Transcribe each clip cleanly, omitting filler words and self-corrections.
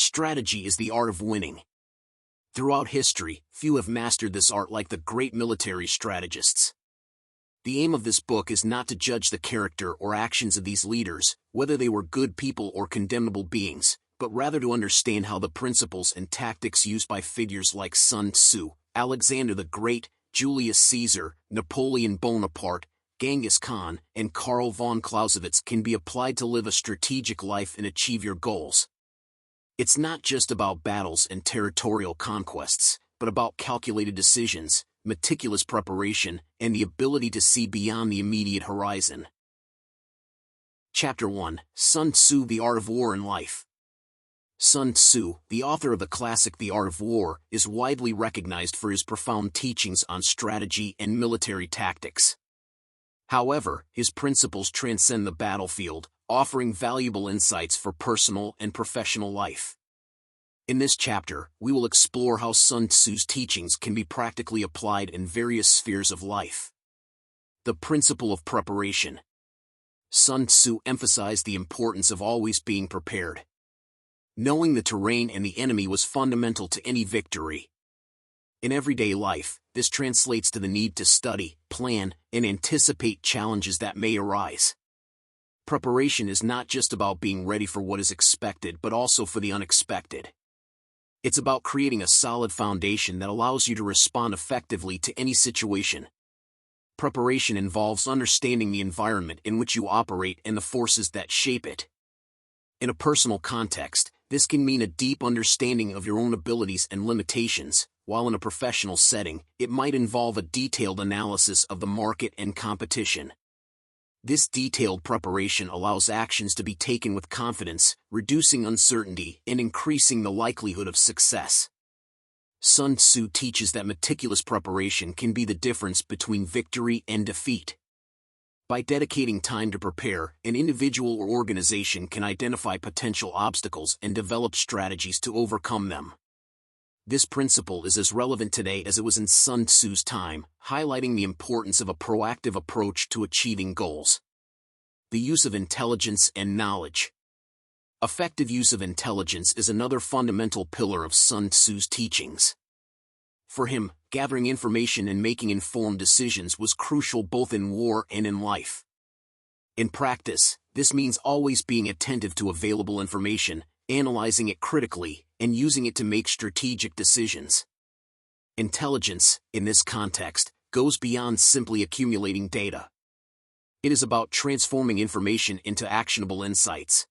Strategy is the art of winning. Throughout history, few have mastered this art like the great military strategists. The aim of this book is not to judge the character or actions of these leaders, whether they were good people or condemnable beings, but rather to understand how the principles and tactics used by figures like Sun Tzu, Alexander the Great, Julius Caesar, Napoleon Bonaparte, Genghis Khan, and Carl von Clausewitz can be applied to live a strategic life and achieve your goals. It's not just about battles and territorial conquests, but about calculated decisions, meticulous preparation, and the ability to see beyond the immediate horizon. Chapter 1: Sun Tzu, The Art of War and Life. Sun Tzu, the author of the classic The Art of War, is widely recognized for his profound teachings on strategy and military tactics. However, his principles transcend the battlefield, offering valuable insights for personal and professional life. In this chapter, we will explore how Sun Tzu's teachings can be practically applied in various spheres of life. The principle of preparation. Sun Tzu emphasized the importance of always being prepared. Knowing the terrain and the enemy was fundamental to any victory. In everyday life, this translates to the need to study, plan, and anticipate challenges that may arise. Preparation is not just about being ready for what is expected but also for the unexpected. It's about creating a solid foundation that allows you to respond effectively to any situation. Preparation involves understanding the environment in which you operate and the forces that shape it. In a personal context, this can mean a deep understanding of your own abilities and limitations, while in a professional setting, it might involve a detailed analysis of the market and competition. This detailed preparation allows actions to be taken with confidence, reducing uncertainty and increasing the likelihood of success. Sun Tzu teaches that meticulous preparation can be the difference between victory and defeat. By dedicating time to prepare, an individual or organization can identify potential obstacles and develop strategies to overcome them. This principle is as relevant today as it was in Sun Tzu's time, highlighting the importance of a proactive approach to achieving goals. The use of intelligence and knowledge. Effective use of intelligence is another fundamental pillar of Sun Tzu's teachings. For him, gathering information and making informed decisions was crucial both in war and in life. In practice, this means always being attentive to available information, analyzing it critically, and using it to make strategic decisions. Intelligence, in this context, goes beyond simply accumulating data. It is about transforming information into actionable insights.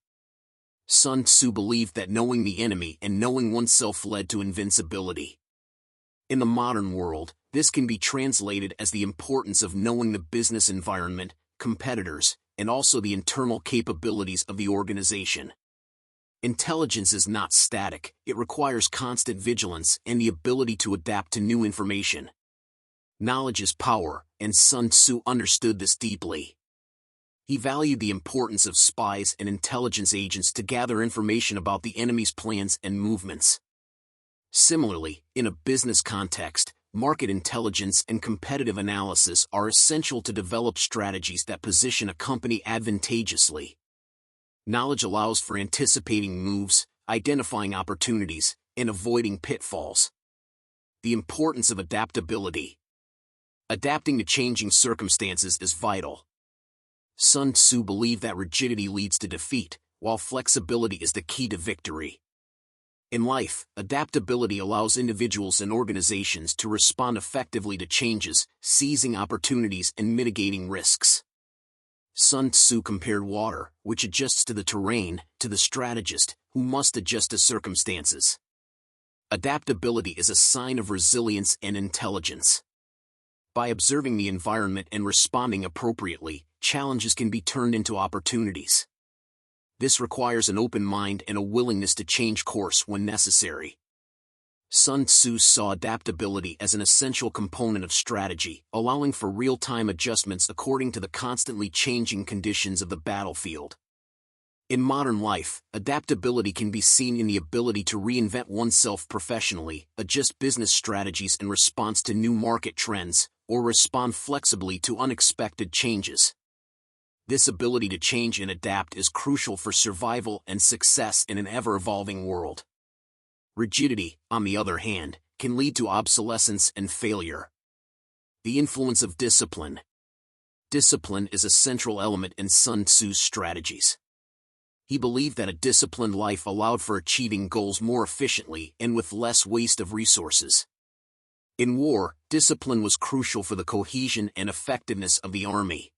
Sun Tzu believed that knowing the enemy and knowing oneself led to invincibility. In the modern world, this can be translated as the importance of knowing the business environment, competitors, and also the internal capabilities of the organization. Intelligence is not static, it requires constant vigilance and the ability to adapt to new information. Knowledge is power, and Sun Tzu understood this deeply. He valued the importance of spies and intelligence agents to gather information about the enemy's plans and movements. Similarly, in a business context, market intelligence and competitive analysis are essential to develop strategies that position a company advantageously. Knowledge allows for anticipating moves, identifying opportunities, and avoiding pitfalls. The importance of adaptability. Adapting to changing circumstances is vital. Sun Tzu believed that rigidity leads to defeat, while flexibility is the key to victory. In life, adaptability allows individuals and organizations to respond effectively to changes, seizing opportunities and mitigating risks. Sun Tzu compared water, which adjusts to the terrain, to the strategist, who must adjust to circumstances. Adaptability is a sign of resilience and intelligence. By observing the environment and responding appropriately, challenges can be turned into opportunities. This requires an open mind and a willingness to change course when necessary. Sun Tzu saw adaptability as an essential component of strategy, allowing for real-time adjustments according to the constantly changing conditions of the battlefield. In modern life, adaptability can be seen in the ability to reinvent oneself professionally, adjust business strategies in response to new market trends, or respond flexibly to unexpected changes. This ability to change and adapt is crucial for survival and success in an ever-evolving world. Rigidity, on the other hand, can lead to obsolescence and failure. The influence of discipline. Discipline is a central element in Sun Tzu's strategies. He believed that a disciplined life allowed for achieving goals more efficiently and with less waste of resources. In war, discipline was crucial for the cohesion and effectiveness of the army.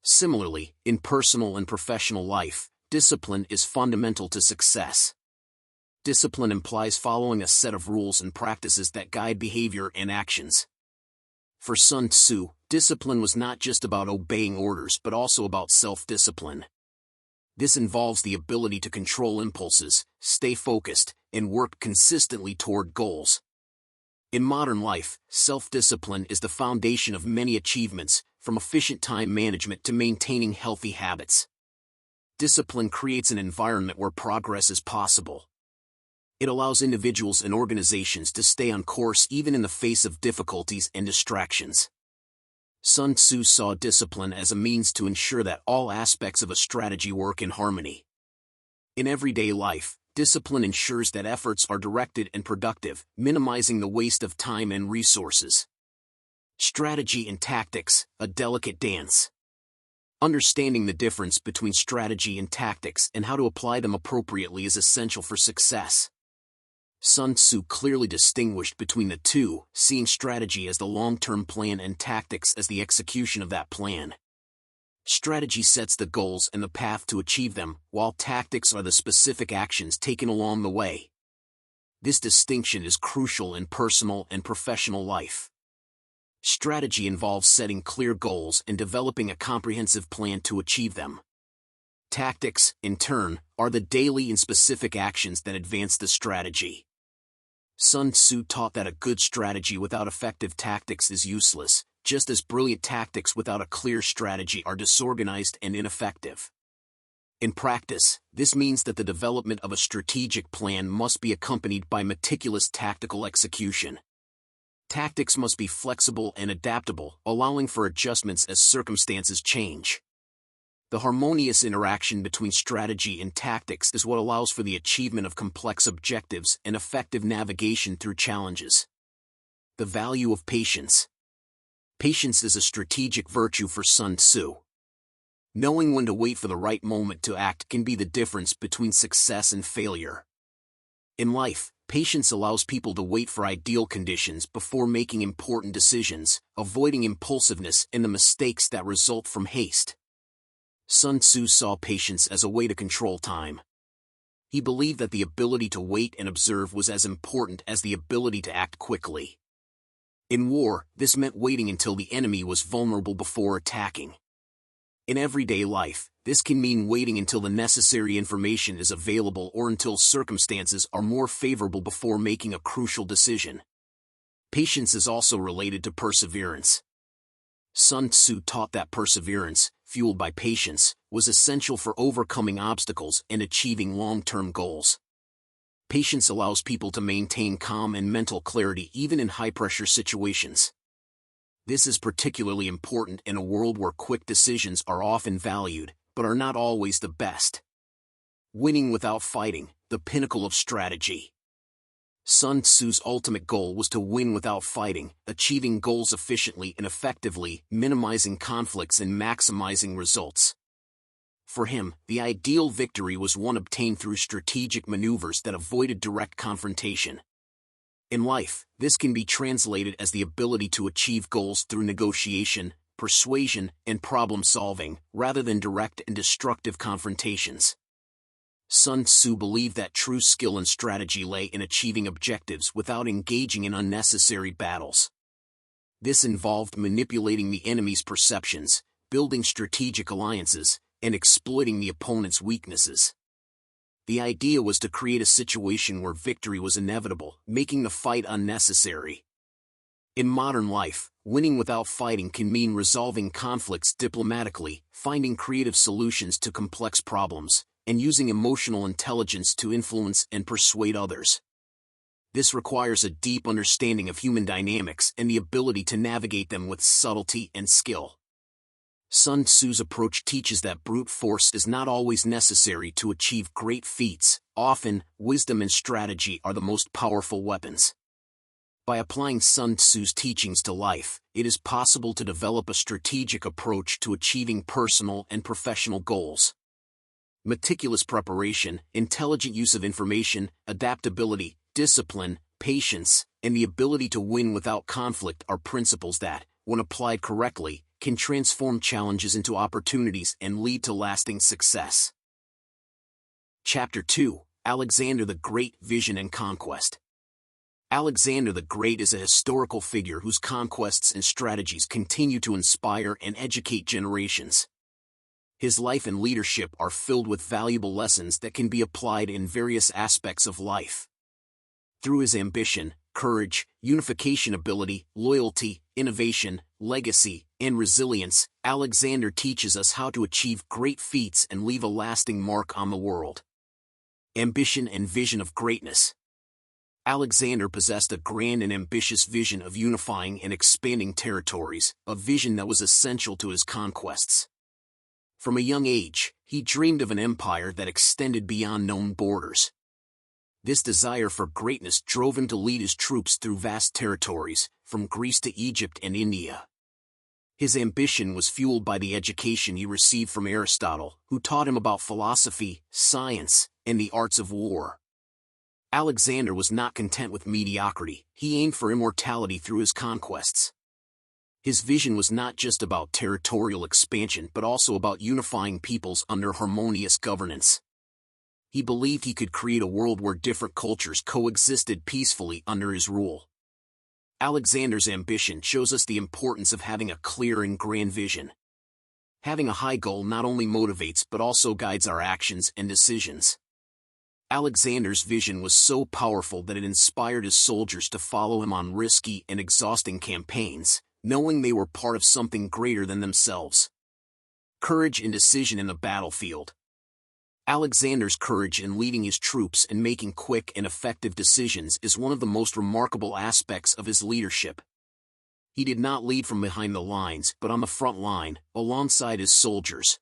Similarly, in personal and professional life, discipline is fundamental to success. Discipline implies following a set of rules and practices that guide behavior and actions. For Sun Tzu, discipline was not just about obeying orders but also about self-discipline. This involves the ability to control impulses, stay focused, and work consistently toward goals. In modern life, self-discipline is the foundation of many achievements, from efficient time management to maintaining healthy habits. Discipline creates an environment where progress is possible. It allows individuals and organizations to stay on course even in the face of difficulties and distractions. Sun Tzu saw discipline as a means to ensure that all aspects of a strategy work in harmony. In everyday life, discipline ensures that efforts are directed and productive, minimizing the waste of time and resources. Strategy and tactics, a delicate dance. Understanding the difference between strategy and tactics and how to apply them appropriately is essential for success. Sun Tzu clearly distinguished between the two, seeing strategy as the long-term plan and tactics as the execution of that plan. Strategy sets the goals and the path to achieve them, while tactics are the specific actions taken along the way. This distinction is crucial in personal and professional life. Strategy involves setting clear goals and developing a comprehensive plan to achieve them. Tactics, in turn, are the daily and specific actions that advance the strategy. Sun Tzu taught that a good strategy without effective tactics is useless, just as brilliant tactics without a clear strategy are disorganized and ineffective. In practice, this means that the development of a strategic plan must be accompanied by meticulous tactical execution. Tactics must be flexible and adaptable, allowing for adjustments as circumstances change. The harmonious interaction between strategy and tactics is what allows for the achievement of complex objectives and effective navigation through challenges. The value of patience. Patience is a strategic virtue for Sun Tzu. Knowing when to wait for the right moment to act can be the difference between success and failure. In life, patience allows people to wait for ideal conditions before making important decisions, avoiding impulsiveness and the mistakes that result from haste. Sun Tzu saw patience as a way to control time. He believed that the ability to wait and observe was as important as the ability to act quickly. In war, this meant waiting until the enemy was vulnerable before attacking. In everyday life, this can mean waiting until the necessary information is available or until circumstances are more favorable before making a crucial decision. Patience is also related to perseverance. Sun Tzu taught that perseverance, fueled by patience, was essential for overcoming obstacles and achieving long-term goals. Patience allows people to maintain calm and mental clarity even in high-pressure situations. This is particularly important in a world where quick decisions are often valued, but are not always the best. Winning without fighting, the pinnacle of strategy. Sun Tzu's ultimate goal was to win without fighting, achieving goals efficiently and effectively, minimizing conflicts and maximizing results. For him, the ideal victory was one obtained through strategic maneuvers that avoided direct confrontation. In life, this can be translated as the ability to achieve goals through negotiation, persuasion, and problem-solving, rather than direct and destructive confrontations. Sun Tzu believed that true skill and strategy lay in achieving objectives without engaging in unnecessary battles. This involved manipulating the enemy's perceptions, building strategic alliances, and exploiting the opponent's weaknesses. The idea was to create a situation where victory was inevitable, making the fight unnecessary. In modern life, winning without fighting can mean resolving conflicts diplomatically, finding creative solutions to complex problems, and using emotional intelligence to influence and persuade others. This requires a deep understanding of human dynamics and the ability to navigate them with subtlety and skill. Sun Tzu's approach teaches that brute force is not always necessary to achieve great feats. Often, wisdom and strategy are the most powerful weapons. By applying Sun Tzu's teachings to life, it is possible to develop a strategic approach to achieving personal and professional goals. Meticulous preparation, intelligent use of information, adaptability, discipline, patience, and the ability to win without conflict are principles that, when applied correctly, can transform challenges into opportunities and lead to lasting success. Chapter 2: Alexander the Great, Vision and Conquest. Alexander the Great is a historical figure whose conquests and strategies continue to inspire and educate generations. His life and leadership are filled with valuable lessons that can be applied in various aspects of life. Through his ambition, courage, unification ability, loyalty, innovation, legacy, and resilience, Alexander teaches us how to achieve great feats and leave a lasting mark on the world. Ambition and vision of greatness. Alexander possessed a grand and ambitious vision of unifying and expanding territories, a vision that was essential to his conquests. From a young age, he dreamed of an empire that extended beyond known borders. This desire for greatness drove him to lead his troops through vast territories, from Greece to Egypt and India. His ambition was fueled by the education he received from Aristotle, who taught him about philosophy, science, and the arts of war. Alexander was not content with mediocrity. He aimed for immortality through his conquests. His vision was not just about territorial expansion but also about unifying peoples under harmonious governance. He believed he could create a world where different cultures coexisted peacefully under his rule. Alexander's ambition shows us the importance of having a clear and grand vision. Having a high goal not only motivates but also guides our actions and decisions. Alexander's vision was so powerful that it inspired his soldiers to follow him on risky and exhausting campaigns, knowing they were part of something greater than themselves. Courage and decision in the battlefield. Alexander's courage in leading his troops and making quick and effective decisions is one of the most remarkable aspects of his leadership. He did not lead from behind the lines but on the front line, alongside his soldiers.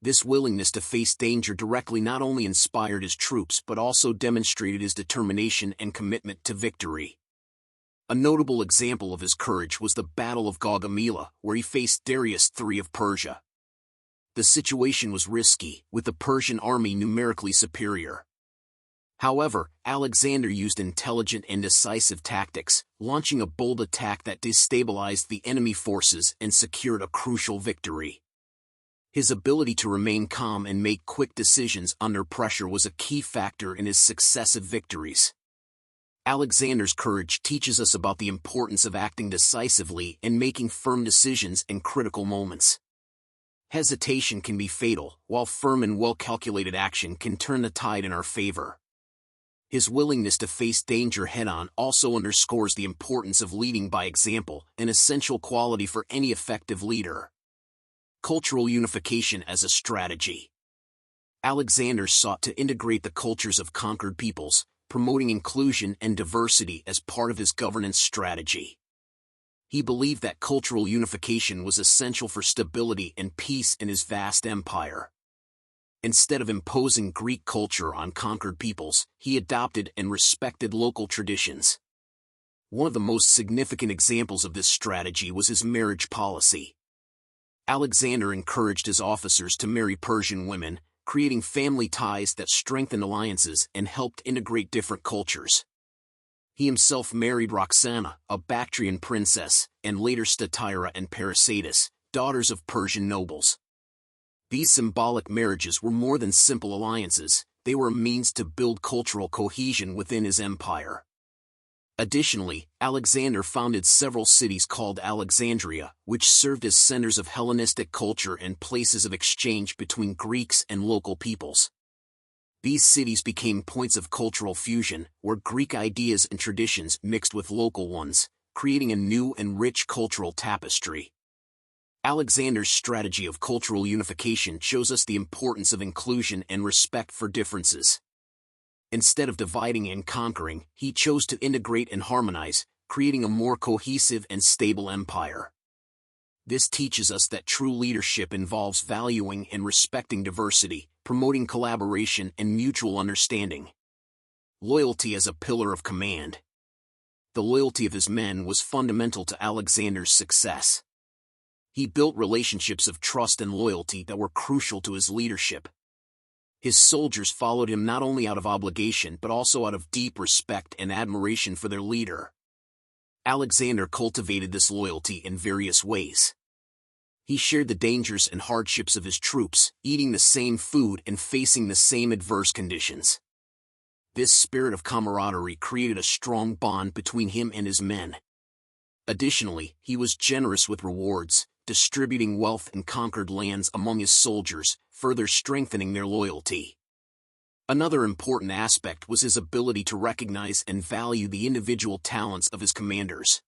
This willingness to face danger directly not only inspired his troops but also demonstrated his determination and commitment to victory. A notable example of his courage was the Battle of Gaugamela, where he faced Darius III of Persia. The situation was risky, with the Persian army numerically superior. However, Alexander used intelligent and decisive tactics, launching a bold attack that destabilized the enemy forces and secured a crucial victory. His ability to remain calm and make quick decisions under pressure was a key factor in his successive victories. Alexander's courage teaches us about the importance of acting decisively and making firm decisions in critical moments. Hesitation can be fatal, while firm and well-calculated action can turn the tide in our favor. His willingness to face danger head-on also underscores the importance of leading by example, an essential quality for any effective leader. Cultural unification as a strategy. Alexander sought to integrate the cultures of conquered peoples, promoting inclusion and diversity as part of his governance strategy. He believed that cultural unification was essential for stability and peace in his vast empire. Instead of imposing Greek culture on conquered peoples, he adopted and respected local traditions. One of the most significant examples of this strategy was his marriage policy. Alexander encouraged his officers to marry Persian women, creating family ties that strengthened alliances and helped integrate different cultures. He himself married Roxana, a Bactrian princess, and later Statira and Parysatis, daughters of Persian nobles. These symbolic marriages were more than simple alliances, they were a means to build cultural cohesion within his empire. Additionally, Alexander founded several cities called Alexandria, which served as centers of Hellenistic culture and places of exchange between Greeks and local peoples. These cities became points of cultural fusion, where Greek ideas and traditions mixed with local ones, creating a new and rich cultural tapestry. Alexander's strategy of cultural unification shows us the importance of inclusion and respect for differences. Instead of dividing and conquering, he chose to integrate and harmonize, creating a more cohesive and stable empire. This teaches us that true leadership involves valuing and respecting diversity, promoting collaboration and mutual understanding. Loyalty as a pillar of command. The loyalty of his men was fundamental to Alexander's success. He built relationships of trust and loyalty that were crucial to his leadership. His soldiers followed him not only out of obligation but also out of deep respect and admiration for their leader. Alexander cultivated this loyalty in various ways. He shared the dangers and hardships of his troops, eating the same food and facing the same adverse conditions. This spirit of camaraderie created a strong bond between him and his men. Additionally, he was generous with rewards, distributing wealth and conquered lands among his soldiers, further strengthening their loyalty. Another important aspect was his ability to recognize and value the individual talents of his commanders.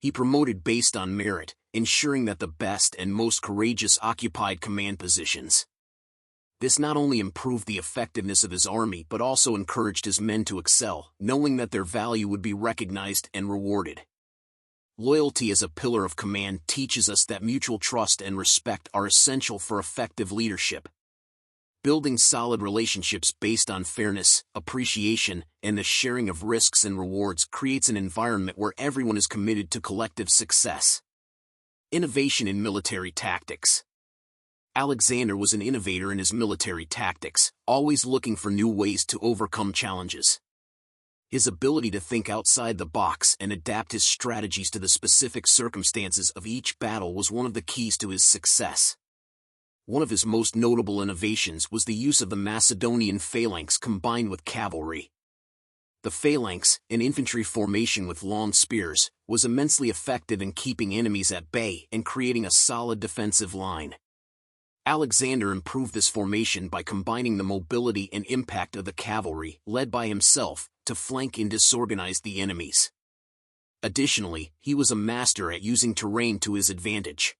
He promoted based on merit, ensuring that the best and most courageous occupied command positions. This not only improved the effectiveness of his army but also encouraged his men to excel, knowing that their value would be recognized and rewarded. Loyalty as a pillar of command teaches us that mutual trust and respect are essential for effective leadership. Building solid relationships based on fairness, appreciation, and the sharing of risks and rewards creates an environment where everyone is committed to collective success. Innovation in military tactics. Alexander was an innovator in his military tactics, always looking for new ways to overcome challenges. His ability to think outside the box and adapt his strategies to the specific circumstances of each battle was one of the keys to his success. One of his most notable innovations was the use of the Macedonian phalanx combined with cavalry. The phalanx, an infantry formation with long spears, was immensely effective in keeping enemies at bay and creating a solid defensive line. Alexander improved this formation by combining the mobility and impact of the cavalry, led by himself, to flank and disorganize the enemies. Additionally, he was a master at using terrain to his advantage.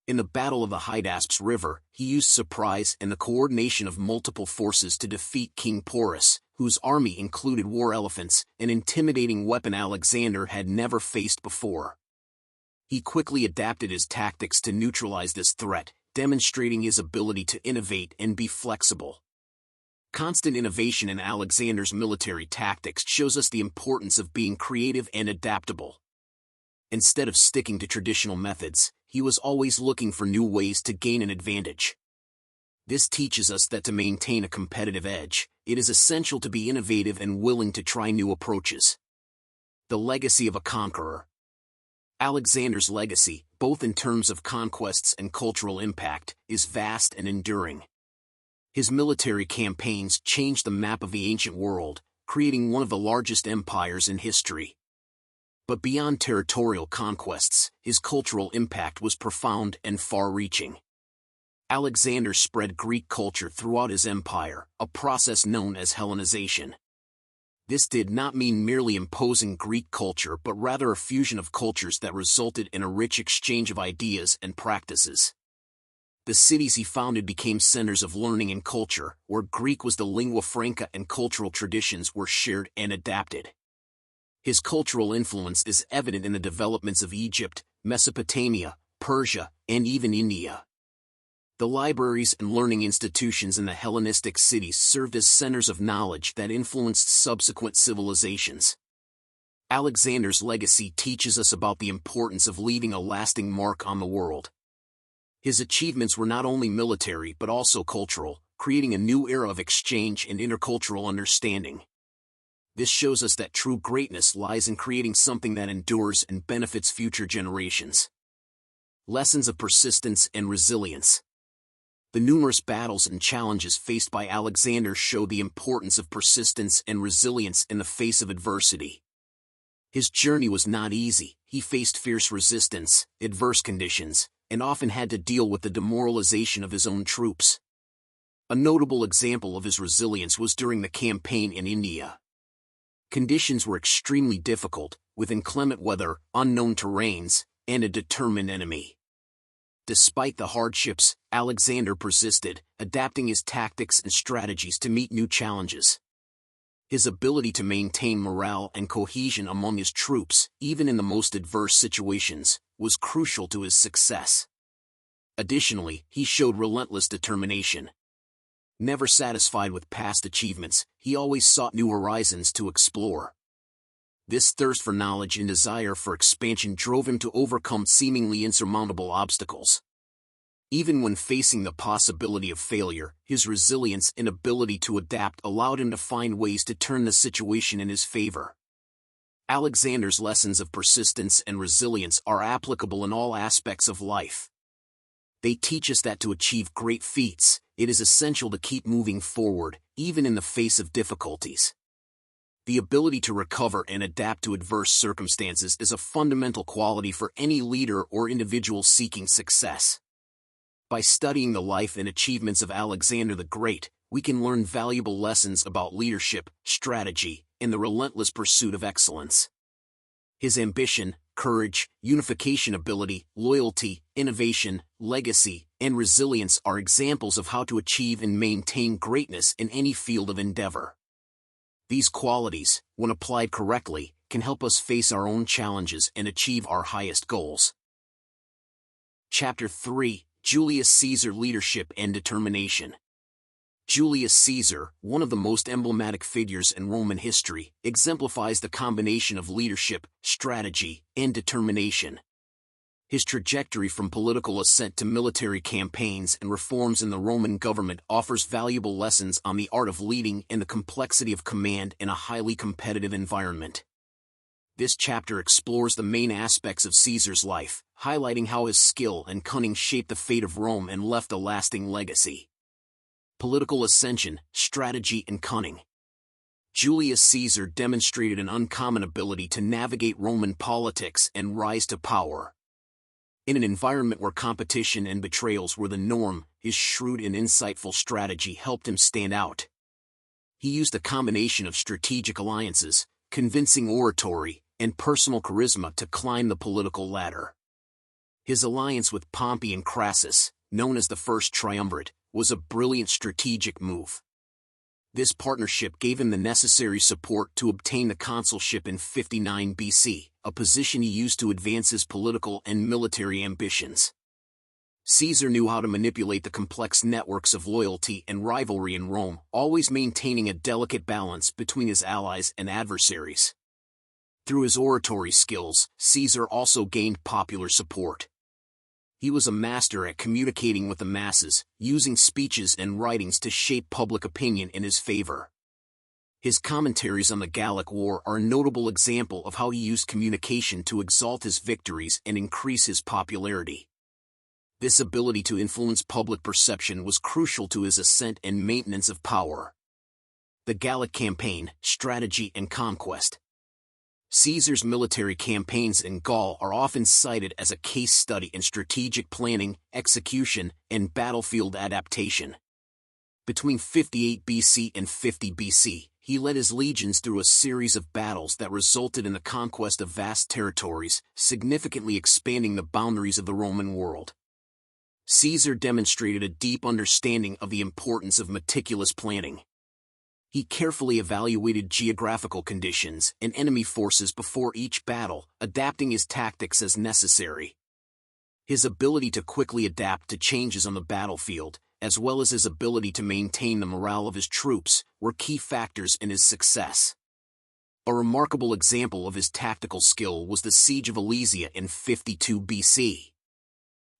In the Battle of the Hydaspes River, he used surprise and the coordination of multiple forces to defeat King Porus, whose army included war elephants, an intimidating weapon Alexander had never faced before. He quickly adapted his tactics to neutralize this threat, demonstrating his ability to innovate and be flexible. Constant innovation in Alexander's military tactics shows us the importance of being creative and adaptable. Instead of sticking to traditional methods, he was always looking for new ways to gain an advantage. This teaches us that to maintain a competitive edge, it is essential to be innovative and willing to try new approaches. The legacy of a conqueror. Alexander's legacy, both in terms of conquests and cultural impact, is vast and enduring. His military campaigns changed the map of the ancient world, creating one of the largest empires in history. But beyond territorial conquests, his cultural impact was profound and far-reaching. Alexander spread Greek culture throughout his empire, a process known as Hellenization. This did not mean merely imposing Greek culture but rather a fusion of cultures that resulted in a rich exchange of ideas and practices. The cities he founded became centers of learning and culture, where Greek was the lingua franca and cultural traditions were shared and adapted. His cultural influence is evident in the developments of Egypt, Mesopotamia, Persia, and even India. The libraries and learning institutions in the Hellenistic cities served as centers of knowledge that influenced subsequent civilizations. Alexander's legacy teaches us about the importance of leaving a lasting mark on the world. His achievements were not only military but also cultural, creating a new era of exchange and intercultural understanding. This shows us that true greatness lies in creating something that endures and benefits future generations. Lessons of persistence and resilience. The numerous battles and challenges faced by Alexander show the importance of persistence and resilience in the face of adversity. His journey was not easy. He faced fierce resistance, adverse conditions, and often had to deal with the demoralization of his own troops. A notable example of his resilience was during the campaign in India. Conditions were extremely difficult, with inclement weather, unknown terrains, and a determined enemy. Despite the hardships, Alexander persisted, adapting his tactics and strategies to meet new challenges. His ability to maintain morale and cohesion among his troops, even in the most adverse situations, was crucial to his success. Additionally, he showed relentless determination. Never satisfied with past achievements, he always sought new horizons to explore. This thirst for knowledge and desire for expansion drove him to overcome seemingly insurmountable obstacles. Even when facing the possibility of failure, his resilience and ability to adapt allowed him to find ways to turn the situation in his favor. Alexander's lessons of persistence and resilience are applicable in all aspects of life. They teach us that to achieve great feats, it is essential to keep moving forward, even in the face of difficulties. The ability to recover and adapt to adverse circumstances is a fundamental quality for any leader or individual seeking success. By studying the life and achievements of Alexander the Great, we can learn valuable lessons about leadership, strategy, and the relentless pursuit of excellence. His ambition, courage, unification ability, loyalty, innovation, legacy, and resilience are examples of how to achieve and maintain greatness in any field of endeavor. These qualities, when applied correctly, can help us face our own challenges and achieve our highest goals. Chapter 3: Julius Caesar Leadership and Determination. Julius Caesar, one of the most emblematic figures in Roman history, exemplifies the combination of leadership, strategy, and determination. His trajectory from political ascent to military campaigns and reforms in the Roman government offers valuable lessons on the art of leading and the complexity of command in a highly competitive environment. This chapter explores the main aspects of Caesar's life, highlighting how his skill and cunning shaped the fate of Rome and left a lasting legacy. Political ascension, strategy, and cunning. Julius Caesar demonstrated an uncommon ability to navigate Roman politics and rise to power. In an environment where competition and betrayals were the norm, his shrewd and insightful strategy helped him stand out. He used a combination of strategic alliances, convincing oratory, and personal charisma to climb the political ladder. His alliance with Pompey and Crassus, known as the First Triumvirate, was a brilliant strategic move. This partnership gave him the necessary support to obtain the consulship in 59 BC, a position he used to advance his political and military ambitions. Caesar knew how to manipulate the complex networks of loyalty and rivalry in Rome, always maintaining a delicate balance between his allies and adversaries. Through his oratory skills, Caesar also gained popular support. He was a master at communicating with the masses, using speeches and writings to shape public opinion in his favor. His commentaries on the Gallic War are a notable example of how he used communication to exalt his victories and increase his popularity. This ability to influence public perception was crucial to his ascent and maintenance of power. The Gallic Campaign, Strategy and Conquest. Caesar's military campaigns in Gaul are often cited as a case study in strategic planning, execution, and battlefield adaptation. Between 58 BC and 50 BC, he led his legions through a series of battles that resulted in the conquest of vast territories, significantly expanding the boundaries of the Roman world. Caesar demonstrated a deep understanding of the importance of meticulous planning. He carefully evaluated geographical conditions and enemy forces before each battle, adapting his tactics as necessary. His ability to quickly adapt to changes on the battlefield, as well as his ability to maintain the morale of his troops, were key factors in his success. A remarkable example of his tactical skill was the Siege of Alesia in 52 BC.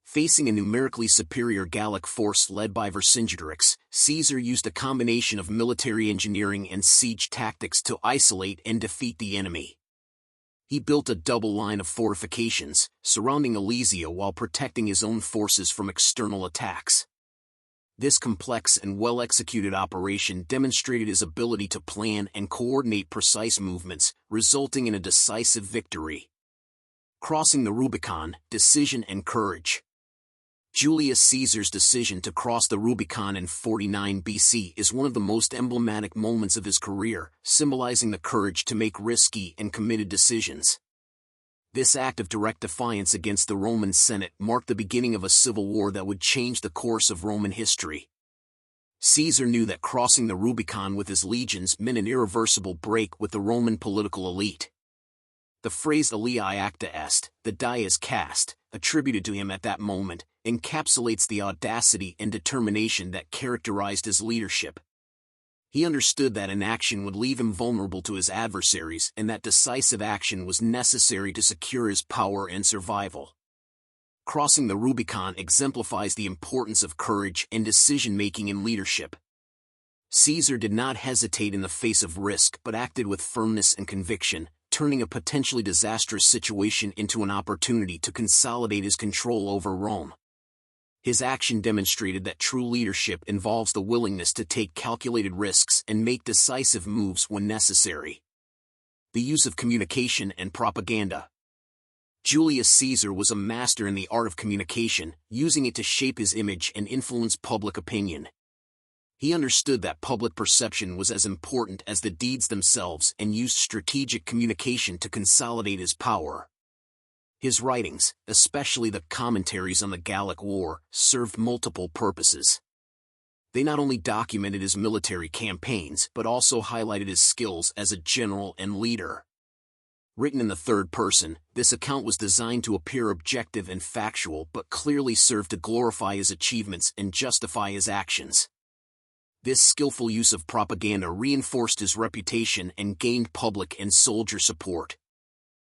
Facing a numerically superior Gallic force led by Vercingetorix, Caesar used a combination of military engineering and siege tactics to isolate and defeat the enemy. He built a double line of fortifications, surrounding Alesia while protecting his own forces from external attacks. This complex and well-executed operation demonstrated his ability to plan and coordinate precise movements, resulting in a decisive victory. Crossing the Rubicon, decision and courage. Julius Caesar's decision to cross the Rubicon in 49 BC is one of the most emblematic moments of his career, symbolizing the courage to make risky and committed decisions. This act of direct defiance against the Roman Senate marked the beginning of a civil war that would change the course of Roman history. Caesar knew that crossing the Rubicon with his legions meant an irreversible break with the Roman political elite. The phrase aliae acta est, the die is cast, attributed to him at that moment, encapsulates the audacity and determination that characterized his leadership. He understood that inaction would leave him vulnerable to his adversaries and that decisive action was necessary to secure his power and survival. Crossing the Rubicon exemplifies the importance of courage and decision-making in leadership. Caesar did not hesitate in the face of risk but acted with firmness and conviction, turning a potentially disastrous situation into an opportunity to consolidate his control over Rome. His action demonstrated that true leadership involves the willingness to take calculated risks and make decisive moves when necessary. The use of communication and propaganda. Julius Caesar was a master in the art of communication, using it to shape his image and influence public opinion. He understood that public perception was as important as the deeds themselves and used strategic communication to consolidate his power. His writings, especially the commentaries on the Gallic War, served multiple purposes. They not only documented his military campaigns but also highlighted his skills as a general and leader. Written in the third person, this account was designed to appear objective and factual but clearly served to glorify his achievements and justify his actions. This skillful use of propaganda reinforced his reputation and gained public and soldier support.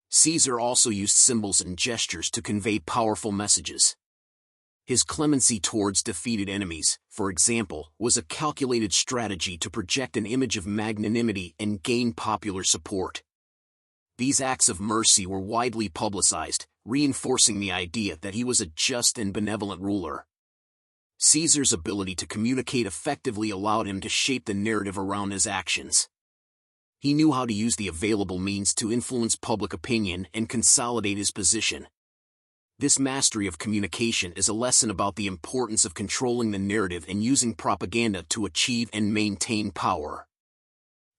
Caesar also used symbols and gestures to convey powerful messages. His clemency towards defeated enemies, for example, was a calculated strategy to project an image of magnanimity and gain popular support. These acts of mercy were widely publicized, reinforcing the idea that he was a just and benevolent ruler. Caesar's ability to communicate effectively allowed him to shape the narrative around his actions. He knew how to use the available means to influence public opinion and consolidate his position. This mastery of communication is a lesson about the importance of controlling the narrative and using propaganda to achieve and maintain power.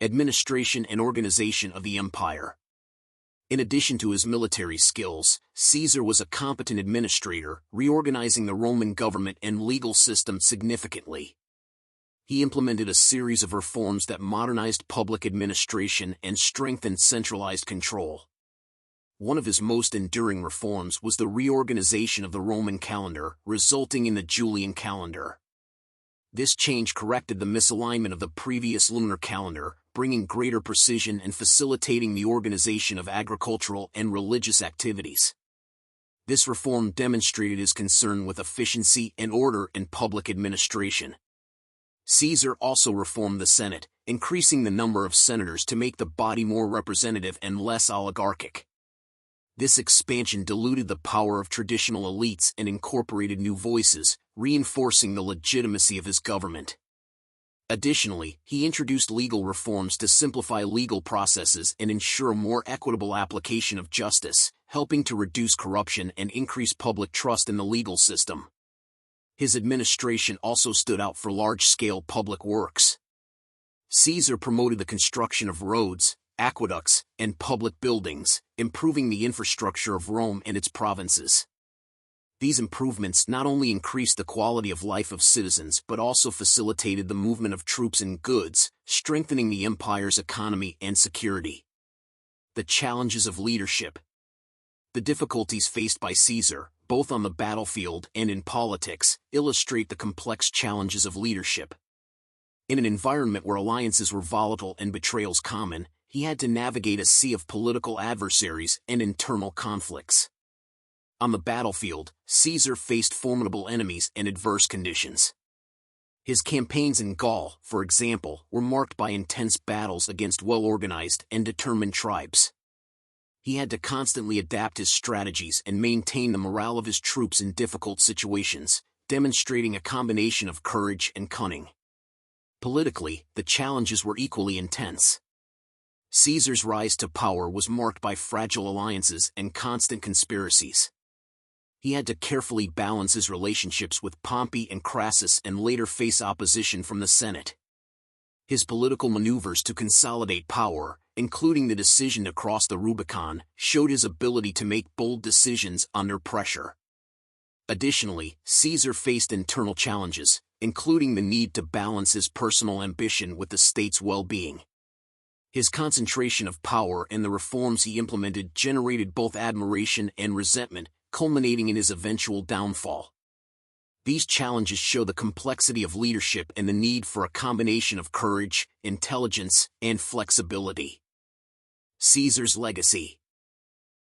Administration and organization of the empire. In addition to his military skills, Caesar was a competent administrator, reorganizing the Roman government and legal system significantly. He implemented a series of reforms that modernized public administration and strengthened centralized control. One of his most enduring reforms was the reorganization of the Roman calendar, resulting in the Julian calendar. This change corrected the misalignment of the previous lunar calendar, bringing greater precision and facilitating the organization of agricultural and religious activities. This reform demonstrated his concern with efficiency and order in public administration. Caesar also reformed the Senate, increasing the number of senators to make the body more representative and less oligarchic. This expansion diluted the power of traditional elites and incorporated new voices, reinforcing the legitimacy of his government. Additionally, he introduced legal reforms to simplify legal processes and ensure a more equitable application of justice, helping to reduce corruption and increase public trust in the legal system. His administration also stood out for large-scale public works. Caesar promoted the construction of roads, aqueducts, and public buildings, improving the infrastructure of Rome and its provinces. These improvements not only increased the quality of life of citizens but also facilitated the movement of troops and goods, strengthening the empire's economy and security. The challenges of leadership. The difficulties faced by Caesar, both on the battlefield and in politics, illustrate the complex challenges of leadership. In an environment where alliances were volatile and betrayals common, he had to navigate a sea of political adversaries and internal conflicts. On the battlefield, Caesar faced formidable enemies and adverse conditions. His campaigns in Gaul, for example, were marked by intense battles against well-organized and determined tribes. He had to constantly adapt his strategies and maintain the morale of his troops in difficult situations, demonstrating a combination of courage and cunning. Politically, the challenges were equally intense. Caesar's rise to power was marked by fragile alliances and constant conspiracies. He had to carefully balance his relationships with Pompey and Crassus and later face opposition from the Senate. His political maneuvers to consolidate power, including the decision to cross the Rubicon, showed his ability to make bold decisions under pressure. Additionally, Caesar faced internal challenges, including the need to balance his personal ambition with the state's well-being. His concentration of power and the reforms he implemented generated both admiration and resentment, culminating in his eventual downfall. These challenges show the complexity of leadership and the need for a combination of courage, intelligence, and flexibility. Caesar's legacy.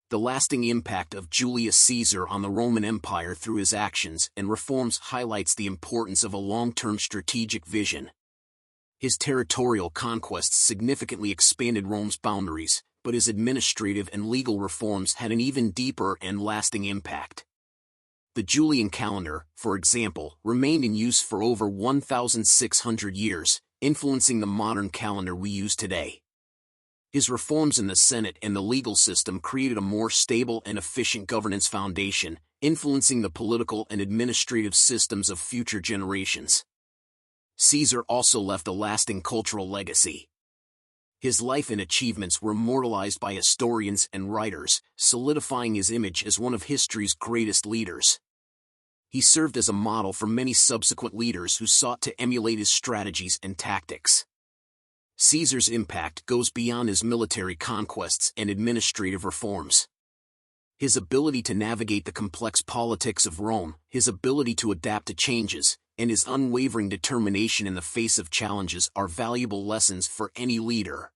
The lasting impact of Julius Caesar on the Roman Empire through his actions and reforms highlights the importance of a long-term strategic vision. His territorial conquests significantly expanded Rome's boundaries, but his administrative and legal reforms had an even deeper and lasting impact. The Julian calendar, for example, remained in use for over 1,600 years, influencing the modern calendar we use today. His reforms in the Senate and the legal system created a more stable and efficient governance foundation, influencing the political and administrative systems of future generations. Caesar also left a lasting cultural legacy. His life and achievements were immortalized by historians and writers, solidifying his image as one of history's greatest leaders. He served as a model for many subsequent leaders who sought to emulate his strategies and tactics. Caesar's impact goes beyond his military conquests and administrative reforms. His ability to navigate the complex politics of Rome, his ability to adapt to changes, and his unwavering determination in the face of challenges are valuable lessons for any leader.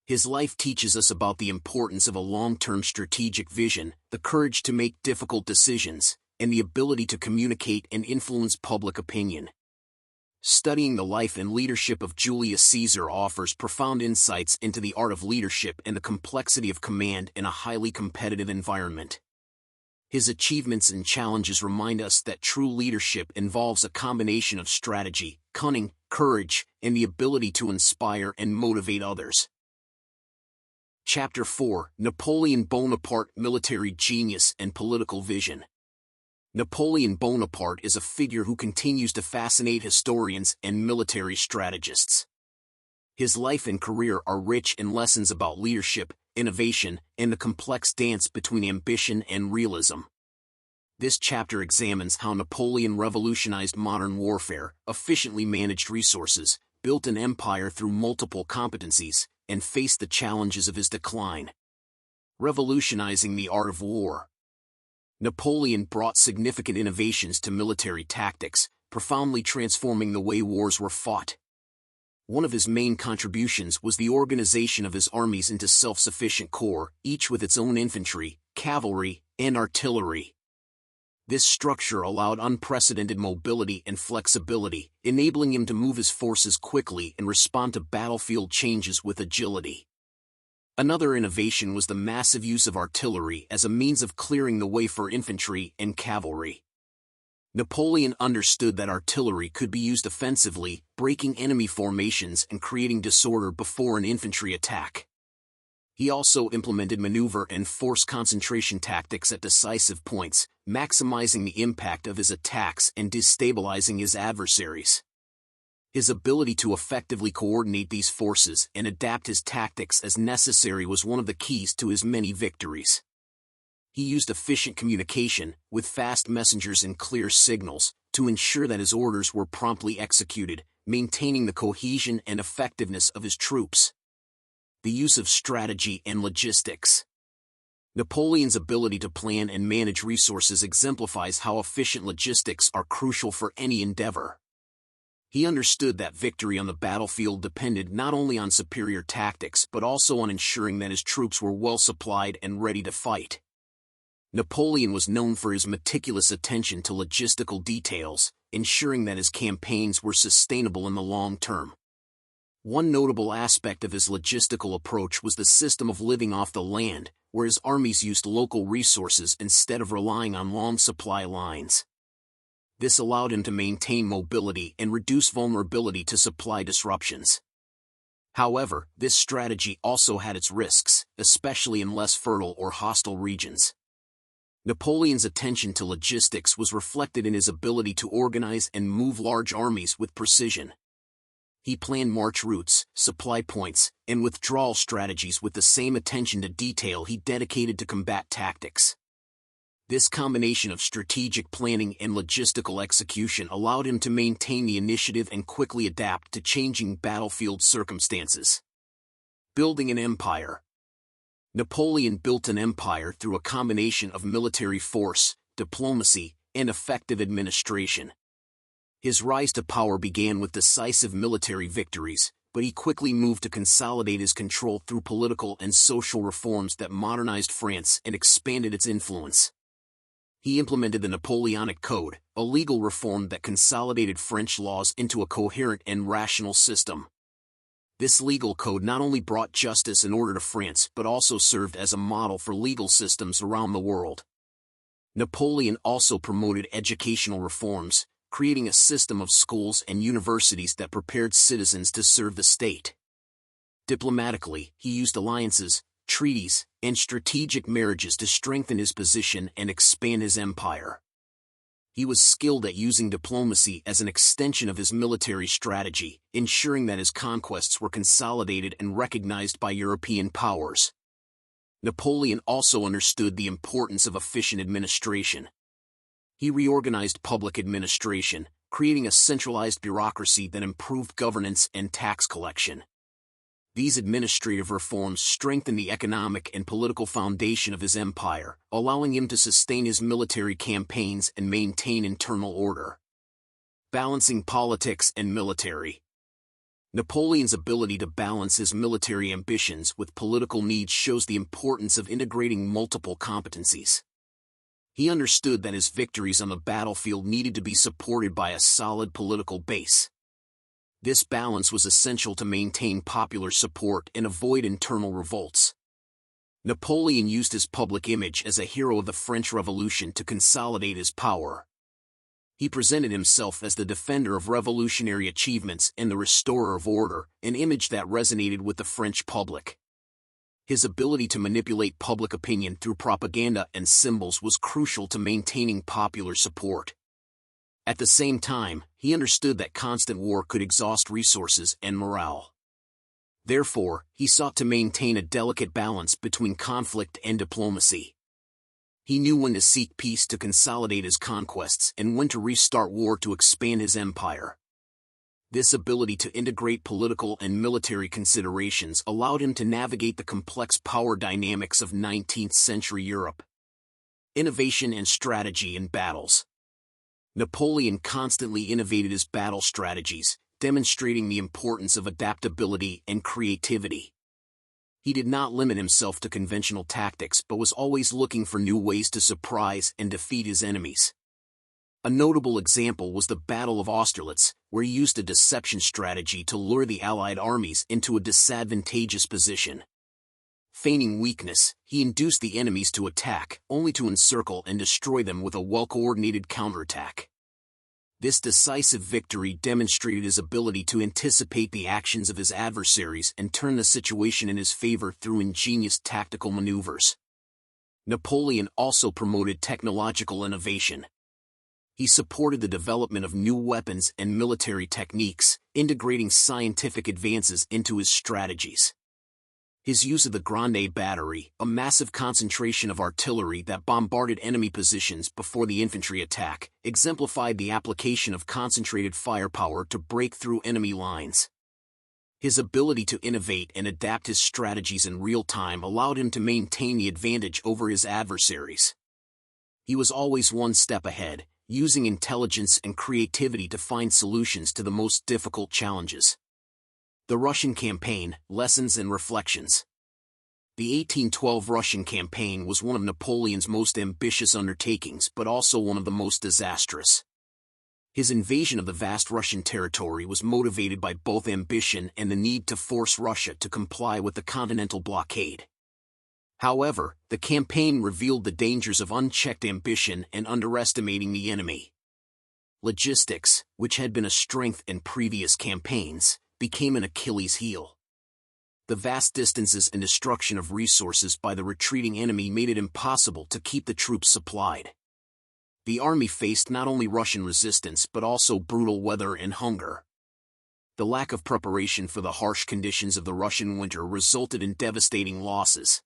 His life teaches us about the importance of a long-term strategic vision, the courage to make difficult decisions, and the ability to communicate and influence public opinion. Studying the life and leadership of Julius Caesar offers profound insights into the art of leadership and the complexity of command in a highly competitive environment. His achievements and challenges remind us that true leadership involves a combination of strategy, cunning, courage, and the ability to inspire and motivate others. Chapter 4: Napoleon Bonaparte, Military Genius and Political Vision. Napoleon Bonaparte is a figure who continues to fascinate historians and military strategists. His life and career are rich in lessons about leadership, innovation, and the complex dance between ambition and realism. This chapter examines how Napoleon revolutionized modern warfare, efficiently managed resources, built an empire through multiple competencies, and faced the challenges of his decline. Revolutionizing the art of war. Napoleon brought significant innovations to military tactics, profoundly transforming the way wars were fought. One of his main contributions was the organization of his armies into self-sufficient corps, each with its own infantry, cavalry, and artillery. This structure allowed unprecedented mobility and flexibility, enabling him to move his forces quickly and respond to battlefield changes with agility. Another innovation was the massive use of artillery as a means of clearing the way for infantry and cavalry. Napoleon understood that artillery could be used offensively, breaking enemy formations and creating disorder before an infantry attack. He also implemented maneuver and force concentration tactics at decisive points, maximizing the impact of his attacks and destabilizing his adversaries. His ability to effectively coordinate these forces and adapt his tactics as necessary was one of the keys to his many victories. He used efficient communication, with fast messengers and clear signals, to ensure that his orders were promptly executed, maintaining the cohesion and effectiveness of his troops. The use of strategy and logistics. Napoleon's ability to plan and manage resources exemplifies how efficient logistics are crucial for any endeavor. He understood that victory on the battlefield depended not only on superior tactics but also on ensuring that his troops were well supplied and ready to fight. Napoleon was known for his meticulous attention to logistical details, ensuring that his campaigns were sustainable in the long term. One notable aspect of his logistical approach was the system of living off the land, where his armies used local resources instead of relying on long supply lines. This allowed him to maintain mobility and reduce vulnerability to supply disruptions. However, this strategy also had its risks, especially in less fertile or hostile regions. Napoleon's attention to logistics was reflected in his ability to organize and move large armies with precision. He planned march routes, supply points, and withdrawal strategies with the same attention to detail he dedicated to combat tactics. This combination of strategic planning and logistical execution allowed him to maintain the initiative and quickly adapt to changing battlefield circumstances. Building an empire. Napoleon built an empire through a combination of military force, diplomacy, and effective administration. His rise to power began with decisive military victories, but he quickly moved to consolidate his control through political and social reforms that modernized France and expanded its influence. He implemented the Napoleonic Code, a legal reform that consolidated French laws into a coherent and rational system. This legal code not only brought justice and order to France but also served as a model for legal systems around the world. Napoleon also promoted educational reforms, creating a system of schools and universities that prepared citizens to serve the state. Diplomatically, he used alliances, treaties, and strategic marriages to strengthen his position and expand his empire. He was skilled at using diplomacy as an extension of his military strategy, ensuring that his conquests were consolidated and recognized by European powers. Napoleon also understood the importance of efficient administration. He reorganized public administration, creating a centralized bureaucracy that improved governance and tax collection. These administrative reforms strengthened the economic and political foundation of his empire, allowing him to sustain his military campaigns and maintain internal order. Balancing politics and military. Napoleon's ability to balance his military ambitions with political needs shows the importance of integrating multiple competencies. He understood that his victories on the battlefield needed to be supported by a solid political base. This balance was essential to maintain popular support and avoid internal revolts. Napoleon used his public image as a hero of the French Revolution to consolidate his power. He presented himself as the defender of revolutionary achievements and the restorer of order, an image that resonated with the French public. His ability to manipulate public opinion through propaganda and symbols was crucial to maintaining popular support. At the same time, he understood that constant war could exhaust resources and morale. Therefore, he sought to maintain a delicate balance between conflict and diplomacy. He knew when to seek peace to consolidate his conquests and when to restart war to expand his empire. This ability to integrate political and military considerations allowed him to navigate the complex power dynamics of 19th-century Europe. Innovation and strategy in battles. Napoleon constantly innovated his battle strategies, demonstrating the importance of adaptability and creativity. He did not limit himself to conventional tactics but was always looking for new ways to surprise and defeat his enemies. A notable example was the Battle of Austerlitz, where he used a deception strategy to lure the Allied armies into a disadvantageous position. Feigning weakness, he induced the enemies to attack, only to encircle and destroy them with a well-coordinated counterattack. This decisive victory demonstrated his ability to anticipate the actions of his adversaries and turn the situation in his favor through ingenious tactical maneuvers. Napoleon also promoted technological innovation. He supported the development of new weapons and military techniques, integrating scientific advances into his strategies. His use of the Grande Battery, a massive concentration of artillery that bombarded enemy positions before the infantry attack, exemplified the application of concentrated firepower to break through enemy lines. His ability to innovate and adapt his strategies in real time allowed him to maintain the advantage over his adversaries. He was always one step ahead, using intelligence and creativity to find solutions to the most difficult challenges. The Russian Campaign, Lessons and Reflections. The 1812 Russian campaign was one of Napoleon's most ambitious undertakings but also one of the most disastrous. His invasion of the vast Russian territory was motivated by both ambition and the need to force Russia to comply with the continental blockade. However, the campaign revealed the dangers of unchecked ambition and underestimating the enemy. Logistics, which had been a strength in previous campaigns, became an Achilles heel. The vast distances and destruction of resources by the retreating enemy made it impossible to keep the troops supplied. The army faced not only Russian resistance but also brutal weather and hunger. The lack of preparation for the harsh conditions of the Russian winter resulted in devastating losses.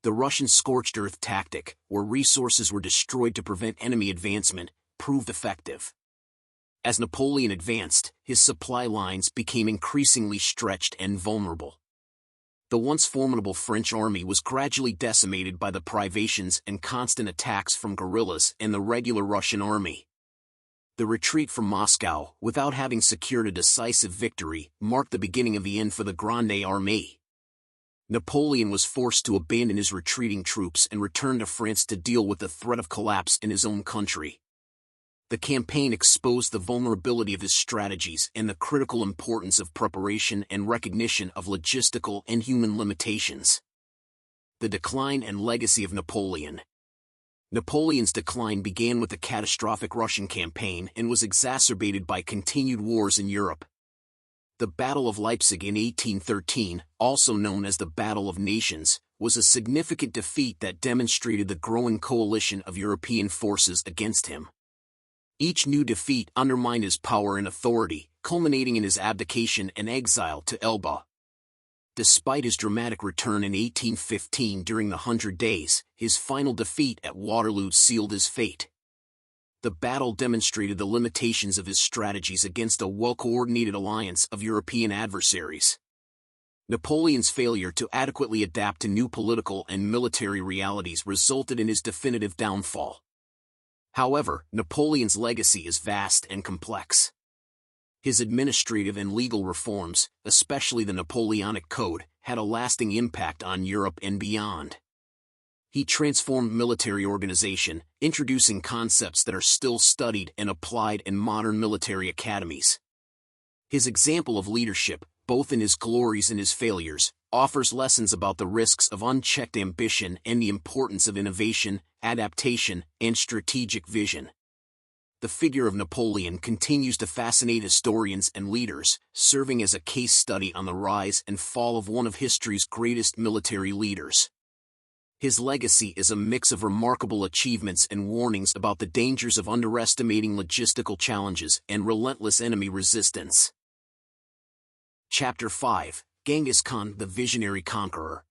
The Russian scorched earth tactic, where resources were destroyed to prevent enemy advancement, proved effective. As Napoleon advanced, his supply lines became increasingly stretched and vulnerable. The once formidable French army was gradually decimated by the privations and constant attacks from guerrillas and the regular Russian army. The retreat from Moscow, without having secured a decisive victory, marked the beginning of the end for the Grande Armée. Napoleon was forced to abandon his retreating troops and return to France to deal with the threat of collapse in his own country. The campaign exposed the vulnerability of his strategies and the critical importance of preparation and recognition of logistical and human limitations. The decline and legacy of Napoleon. Napoleon's decline began with the catastrophic Russian campaign and was exacerbated by continued wars in Europe. The Battle of Leipzig in 1813, also known as the Battle of Nations, was a significant defeat that demonstrated the growing coalition of European forces against him. Each new defeat undermined his power and authority, culminating in his abdication and exile to Elba. Despite his dramatic return in 1815 during the 100 Days, his final defeat at Waterloo sealed his fate. The battle demonstrated the limitations of his strategies against a well-coordinated alliance of European adversaries. Napoleon's failure to adequately adapt to new political and military realities resulted in his definitive downfall. However, Napoleon's legacy is vast and complex. His administrative and legal reforms, especially the Napoleonic Code, had a lasting impact on Europe and beyond. He transformed military organization, introducing concepts that are still studied and applied in modern military academies. His example of leadership, both in his glories and his failures, offers lessons about the risks of unchecked ambition and the importance of innovation, adaptation, and strategic vision. The figure of Napoleon continues to fascinate historians and leaders, serving as a case study on the rise and fall of one of history's greatest military leaders. His legacy is a mix of remarkable achievements and warnings about the dangers of underestimating logistical challenges and relentless enemy resistance. Chapter 5: Genghis Khan, the Visionary Conqueror.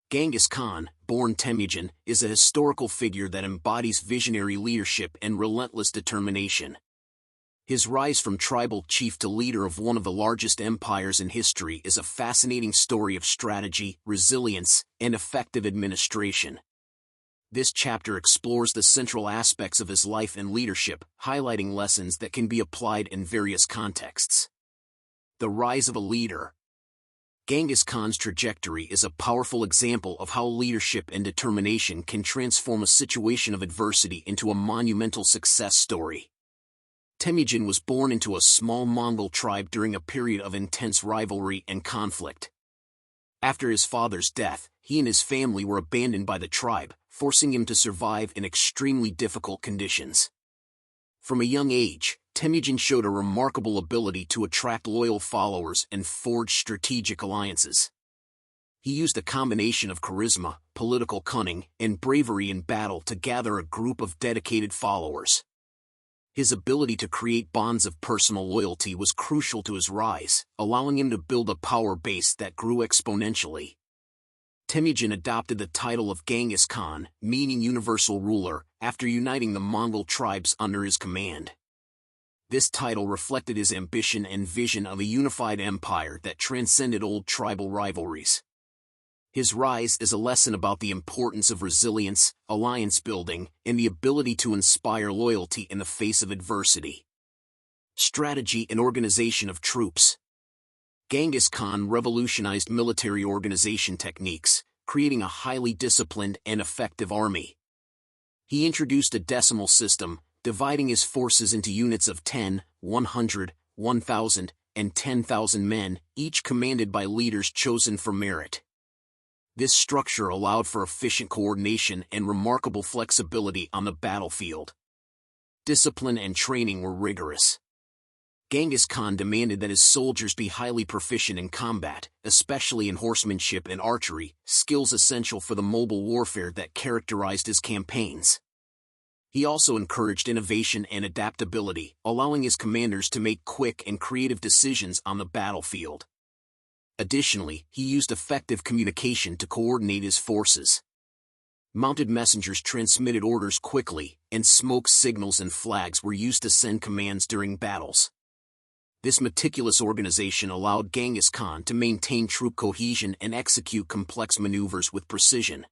Genghis Khan, born Temujin, is a historical figure that embodies visionary leadership and relentless determination. His rise from tribal chief to leader of one of the largest empires in history is a fascinating story of strategy, resilience, and effective administration. This chapter explores the central aspects of his life and leadership, highlighting lessons that can be applied in various contexts. The rise of a leader. Genghis Khan's trajectory is a powerful example of how leadership and determination can transform a situation of adversity into a monumental success story. Temujin was born into a small Mongol tribe during a period of intense rivalry and conflict. After his father's death, he and his family were abandoned by the tribe, forcing him to survive in extremely difficult conditions. From a young age, Temujin showed a remarkable ability to attract loyal followers and forge strategic alliances. He used a combination of charisma, political cunning, and bravery in battle to gather a group of dedicated followers. His ability to create bonds of personal loyalty was crucial to his rise, allowing him to build a power base that grew exponentially. Temujin adopted the title of Genghis Khan, meaning universal ruler, after uniting the Mongol tribes under his command. This title reflected his ambition and vision of a unified empire that transcended old tribal rivalries. His rise is a lesson about the importance of resilience, alliance building, and the ability to inspire loyalty in the face of adversity. Strategy and organization of troops. Genghis Khan revolutionized military organization techniques, creating a highly disciplined and effective army. He introduced a decimal system, dividing his forces into units of 10, 100, 1,000, and 10,000 men, each commanded by leaders chosen for merit. This structure allowed for efficient coordination and remarkable flexibility on the battlefield. Discipline and training were rigorous. Genghis Khan demanded that his soldiers be highly proficient in combat, especially in horsemanship and archery, skills essential for the mobile warfare that characterized his campaigns. He also encouraged innovation and adaptability, allowing his commanders to make quick and creative decisions on the battlefield. Additionally, he used effective communication to coordinate his forces. Mounted messengers transmitted orders quickly, and smoke signals and flags were used to send commands during battles. This meticulous organization allowed Genghis Khan to maintain troop cohesion and execute complex maneuvers with precision.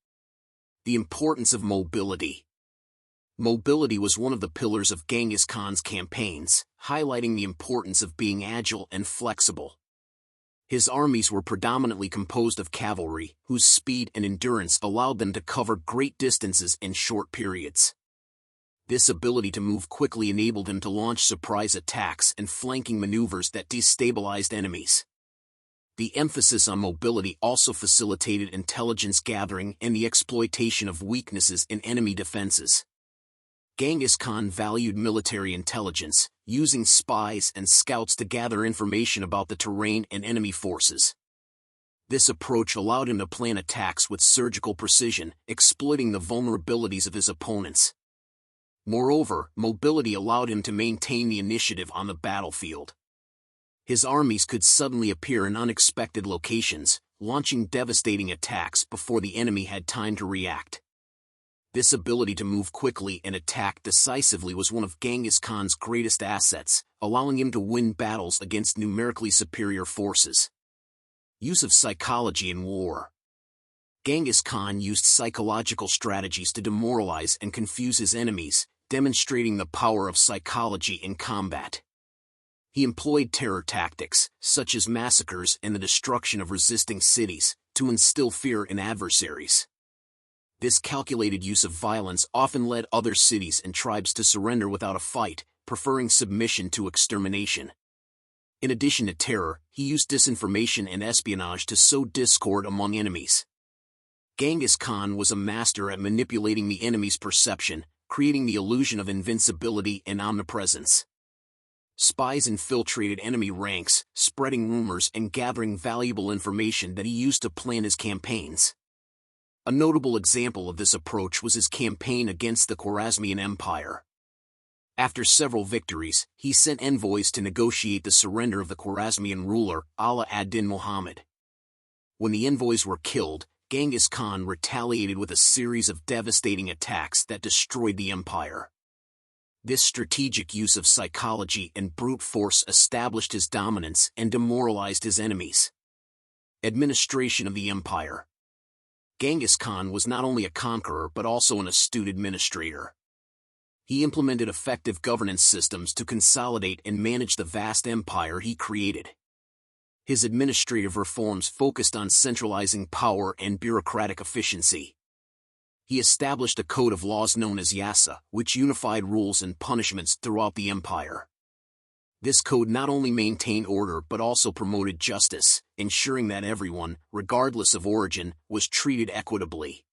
The importance of mobility. Mobility was one of the pillars of Genghis Khan's campaigns, highlighting the importance of being agile and flexible. His armies were predominantly composed of cavalry, whose speed and endurance allowed them to cover great distances in short periods. This ability to move quickly enabled him to launch surprise attacks and flanking maneuvers that destabilized enemies. The emphasis on mobility also facilitated intelligence gathering and the exploitation of weaknesses in enemy defenses. Genghis Khan valued military intelligence, using spies and scouts to gather information about the terrain and enemy forces. This approach allowed him to plan attacks with surgical precision, exploiting the vulnerabilities of his opponents. Moreover, mobility allowed him to maintain the initiative on the battlefield. His armies could suddenly appear in unexpected locations, launching devastating attacks before the enemy had time to react. This ability to move quickly and attack decisively was one of Genghis Khan's greatest assets, allowing him to win battles against numerically superior forces. Use of psychology in war. Genghis Khan used psychological strategies to demoralize and confuse his enemies, demonstrating the power of psychology in combat. He employed terror tactics, such as massacres and the destruction of resisting cities, to instill fear in adversaries. This calculated use of violence often led other cities and tribes to surrender without a fight, preferring submission to extermination. In addition to terror, he used disinformation and espionage to sow discord among enemies. Genghis Khan was a master at manipulating the enemy's perception, creating the illusion of invincibility and omnipresence. Spies infiltrated enemy ranks, spreading rumors and gathering valuable information that he used to plan his campaigns. A notable example of this approach was his campaign against the Khwarezmian Empire. After several victories, he sent envoys to negotiate the surrender of the Khwarezmian ruler, Ala ad-Din Muhammad. When the envoys were killed, Genghis Khan retaliated with a series of devastating attacks that destroyed the empire. This strategic use of psychology and brute force established his dominance and demoralized his enemies. Administration of the empire. Genghis Khan was not only a conqueror but also an astute administrator. He implemented effective governance systems to consolidate and manage the vast empire he created. His administrative reforms focused on centralizing power and bureaucratic efficiency. He established a code of laws known as Yasa, which unified rules and punishments throughout the empire. This code not only maintained order but also promoted justice, ensuring that everyone, regardless of origin, was treated equitably.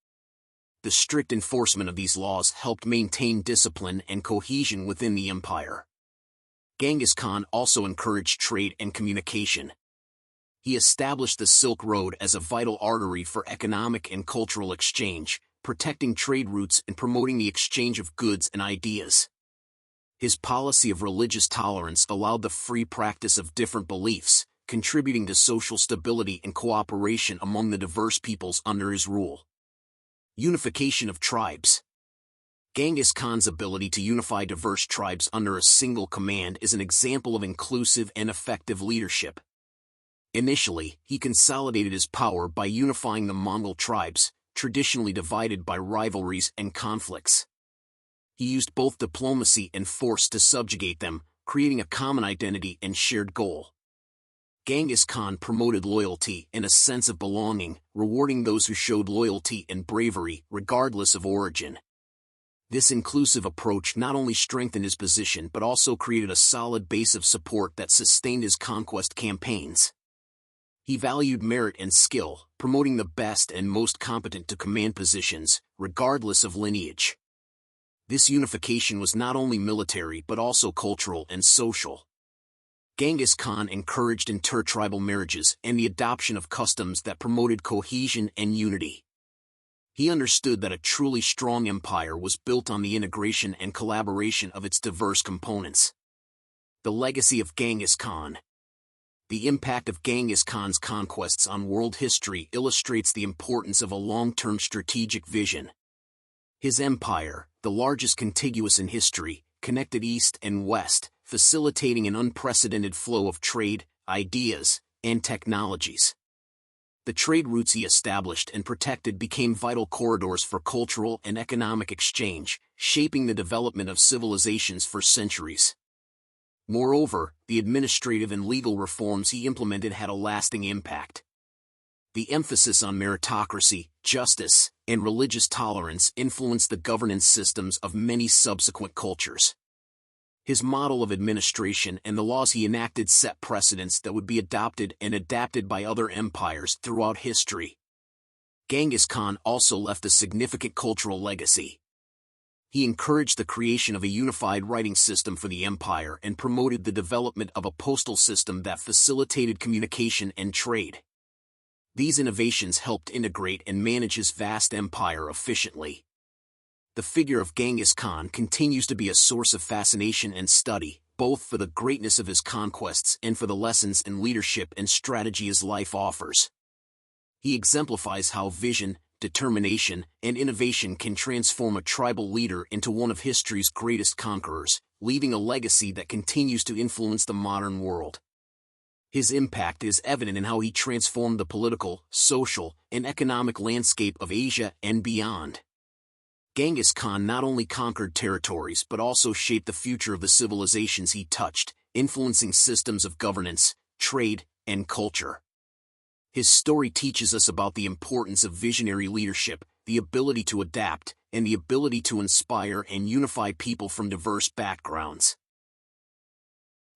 The strict enforcement of these laws helped maintain discipline and cohesion within the empire. Genghis Khan also encouraged trade and communication. He established the Silk Road as a vital artery for economic and cultural exchange, protecting trade routes and promoting the exchange of goods and ideas. His policy of religious tolerance allowed the free practice of different beliefs, contributing to social stability and cooperation among the diverse peoples under his rule. Unification of tribes. Genghis Khan's ability to unify diverse tribes under a single command is an example of inclusive and effective leadership. Initially, he consolidated his power by unifying the Mongol tribes, traditionally divided by rivalries and conflicts. He used both diplomacy and force to subjugate them, creating a common identity and shared goal. Genghis Khan promoted loyalty and a sense of belonging, rewarding those who showed loyalty and bravery, regardless of origin. This inclusive approach not only strengthened his position but also created a solid base of support that sustained his conquest campaigns. He valued merit and skill, promoting the best and most competent to command positions, regardless of lineage. This unification was not only military but also cultural and social. Genghis Khan encouraged intertribal marriages and the adoption of customs that promoted cohesion and unity. He understood that a truly strong empire was built on the integration and collaboration of its diverse components. The legacy of Genghis Khan. The impact of Genghis Khan's conquests on world history illustrates the importance of a long-term strategic vision. His empire, the largest contiguous in history, connected east and west, facilitating an unprecedented flow of trade, ideas, and technologies. The trade routes he established and protected became vital corridors for cultural and economic exchange, shaping the development of civilizations for centuries. Moreover, the administrative and legal reforms he implemented had a lasting impact. The emphasis on meritocracy, justice, and religious tolerance influenced the governance systems of many subsequent cultures. His model of administration and the laws he enacted set precedents that would be adopted and adapted by other empires throughout history. Genghis Khan also left a significant cultural legacy. He encouraged the creation of a unified writing system for the empire and promoted the development of a postal system that facilitated communication and trade. These innovations helped integrate and manage his vast empire efficiently. The figure of Genghis Khan continues to be a source of fascination and study, both for the greatness of his conquests and for the lessons in leadership and strategy his life offers. He exemplifies how vision, determination, and innovation can transform a tribal leader into one of history's greatest conquerors, leaving a legacy that continues to influence the modern world. His impact is evident in how he transformed the political, social, and economic landscape of Asia and beyond. Genghis Khan not only conquered territories but also shaped the future of the civilizations he touched, influencing systems of governance, trade, and culture. His story teaches us about the importance of visionary leadership, the ability to adapt, and the ability to inspire and unify people from diverse backgrounds.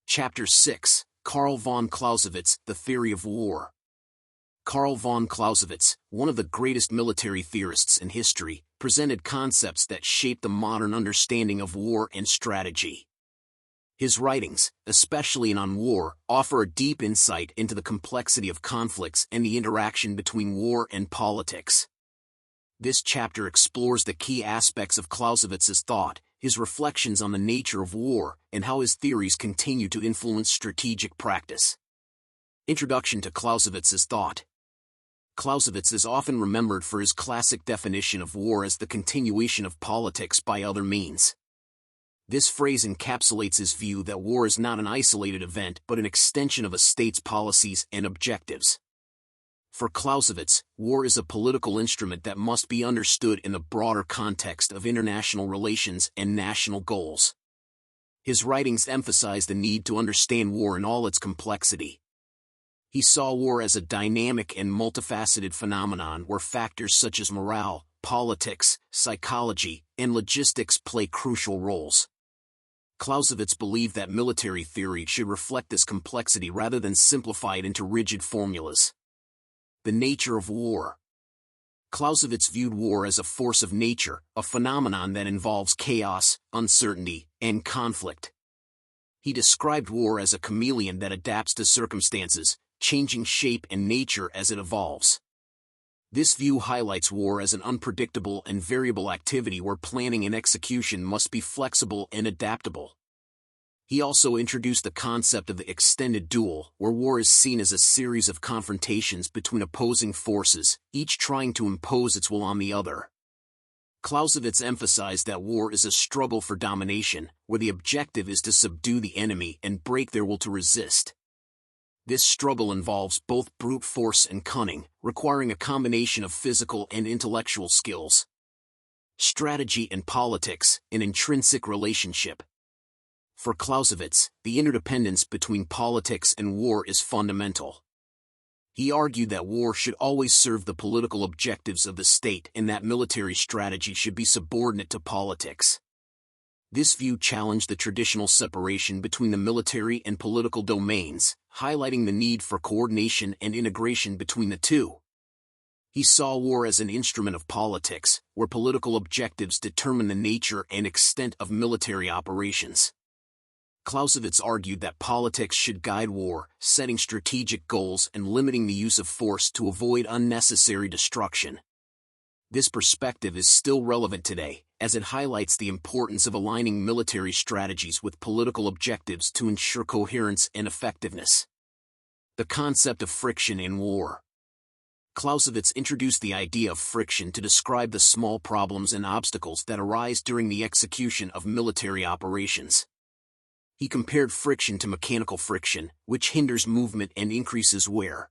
Chapter 6: Carl von Clausewitz, The Theory of War. Carl von Clausewitz, one of the greatest military theorists in history, presented concepts that shaped the modern understanding of war and strategy. His writings, especially on war, offer a deep insight into the complexity of conflicts and the interaction between war and politics. This chapter explores the key aspects of Clausewitz's thought, his reflections on the nature of war, and how his theories continue to influence strategic practice. Introduction to Clausewitz's thought. Clausewitz is often remembered for his classic definition of war as the continuation of politics by other means. This phrase encapsulates his view that war is not an isolated event but an extension of a state's policies and objectives. For Clausewitz, war is a political instrument that must be understood in the broader context of international relations and national goals. His writings emphasize the need to understand war in all its complexity. He saw war as a dynamic and multifaceted phenomenon where factors such as morale, politics, psychology, and logistics play crucial roles. Clausewitz believed that military theory should reflect this complexity rather than simplify it into rigid formulas. The nature of war. Clausewitz viewed war as a force of nature, a phenomenon that involves chaos, uncertainty, and conflict. He described war as a chameleon that adapts to circumstances, changing shape and nature as it evolves. This view highlights war as an unpredictable and variable activity where planning and execution must be flexible and adaptable. He also introduced the concept of the extended duel, where war is seen as a series of confrontations between opposing forces, each trying to impose its will on the other. Clausewitz emphasized that war is a struggle for domination, where the objective is to subdue the enemy and break their will to resist. This struggle involves both brute force and cunning, requiring a combination of physical and intellectual skills. Strategy and politics, an intrinsic relationship. For Clausewitz, the interdependence between politics and war is fundamental. He argued that war should always serve the political objectives of the state and that military strategy should be subordinate to politics. This view challenged the traditional separation between the military and political domains, highlighting the need for coordination and integration between the two. He saw war as an instrument of politics, where political objectives determine the nature and extent of military operations. Clausewitz argued that politics should guide war, setting strategic goals and limiting the use of force to avoid unnecessary destruction. This perspective is still relevant today, as it highlights the importance of aligning military strategies with political objectives to ensure coherence and effectiveness. The concept of friction in war. Clausewitz introduced the idea of friction to describe the small problems and obstacles that arise during the execution of military operations. He compared friction to mechanical friction, which hinders movement and increases wear.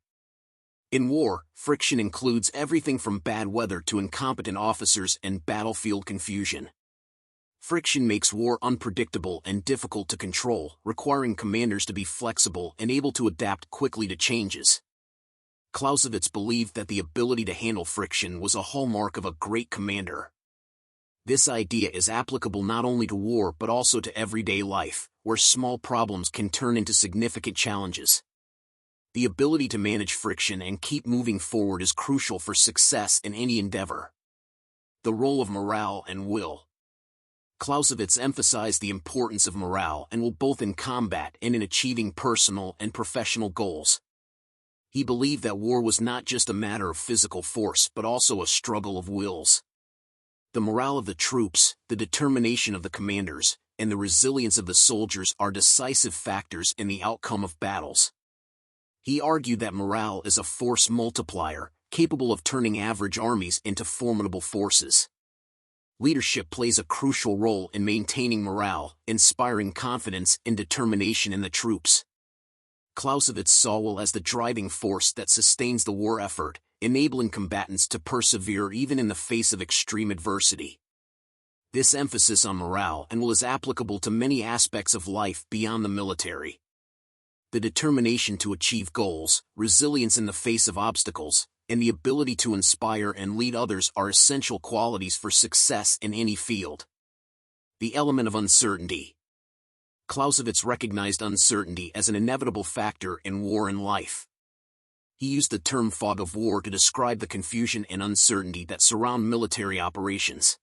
In war, friction includes everything from bad weather to incompetent officers and battlefield confusion. Friction makes war unpredictable and difficult to control, requiring commanders to be flexible and able to adapt quickly to changes. Clausewitz believed that the ability to handle friction was a hallmark of a great commander. This idea is applicable not only to war but also to everyday life, where small problems can turn into significant challenges. The ability to manage friction and keep moving forward is crucial for success in any endeavor. The role of morale and will. Clausewitz emphasized the importance of morale and will both in combat and in achieving personal and professional goals. He believed that war was not just a matter of physical force but also a struggle of wills. The morale of the troops, the determination of the commanders, and the resilience of the soldiers are decisive factors in the outcome of battles. He argued that morale is a force multiplier, capable of turning average armies into formidable forces. Leadership plays a crucial role in maintaining morale, inspiring confidence and determination in the troops. Clausewitz saw will as the driving force that sustains the war effort, enabling combatants to persevere even in the face of extreme adversity. This emphasis on morale and will is applicable to many aspects of life beyond the military. The determination to achieve goals, resilience in the face of obstacles, and the ability to inspire and lead others are essential qualities for success in any field. The element of uncertainty. Clausewitz recognized uncertainty as an inevitable factor in war and life. He used the term fog of war to describe the confusion and uncertainty that surround military operations.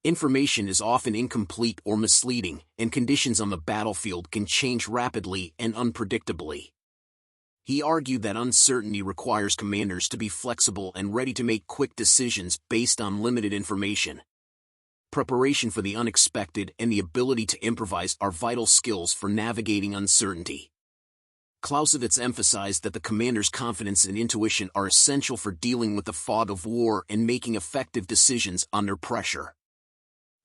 Information is often incomplete or misleading, and conditions on the battlefield can change rapidly and unpredictably. He argued that uncertainty requires commanders to be flexible and ready to make quick decisions based on limited information. Preparation for the unexpected and the ability to improvise are vital skills for navigating uncertainty. Clausewitz emphasized that the commander's confidence and intuition are essential for dealing with the fog of war and making effective decisions under pressure.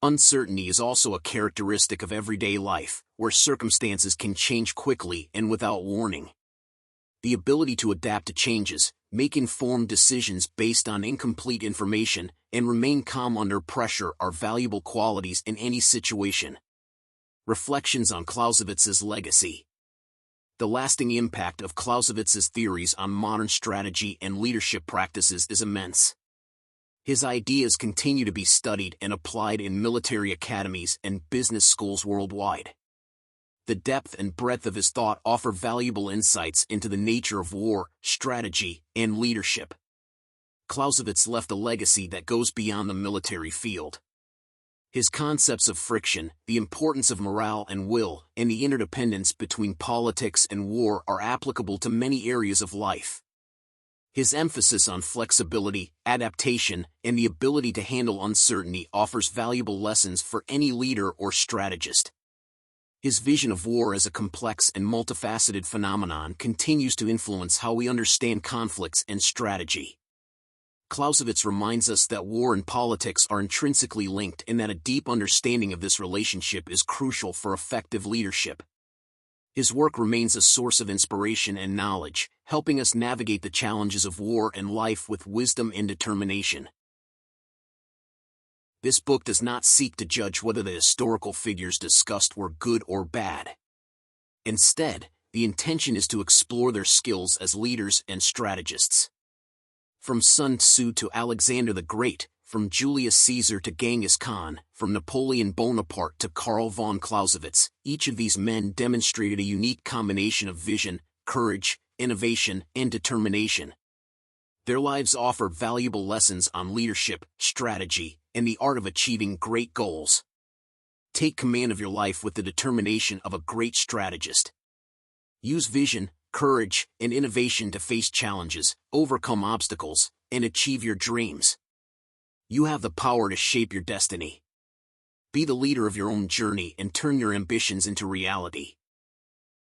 Uncertainty is also a characteristic of everyday life, where circumstances can change quickly and without warning. The ability to adapt to changes, make informed decisions based on incomplete information, and remain calm under pressure are valuable qualities in any situation. Reflections on Clausewitz's legacy. The lasting impact of Clausewitz's theories on modern strategy and leadership practices is immense. His ideas continue to be studied and applied in military academies and business schools worldwide. The depth and breadth of his thought offer valuable insights into the nature of war, strategy, and leadership. Clausewitz left a legacy that goes beyond the military field. His concepts of friction, the importance of morale and will, and the interdependence between politics and war are applicable to many areas of life. His emphasis on flexibility, adaptation, and the ability to handle uncertainty offers valuable lessons for any leader or strategist. His vision of war as a complex and multifaceted phenomenon continues to influence how we understand conflicts and strategy. Clausewitz reminds us that war and politics are intrinsically linked and that a deep understanding of this relationship is crucial for effective leadership. His work remains a source of inspiration and knowledge, helping us navigate the challenges of war and life with wisdom and determination. This book does not seek to judge whether the historical figures discussed were good or bad. Instead, the intention is to explore their skills as leaders and strategists. From Sun Tzu to Alexander the Great, from Julius Caesar to Genghis Khan, from Napoleon Bonaparte to Carl von Clausewitz, each of these men demonstrated a unique combination of vision, courage, innovation, and determination. Their lives offer valuable lessons on leadership, strategy, and the art of achieving great goals. Take command of your life with the determination of a great strategist. Use vision, courage, and innovation to face challenges, overcome obstacles, and achieve your dreams. You have the power to shape your destiny. Be the leader of your own journey and turn your ambitions into reality.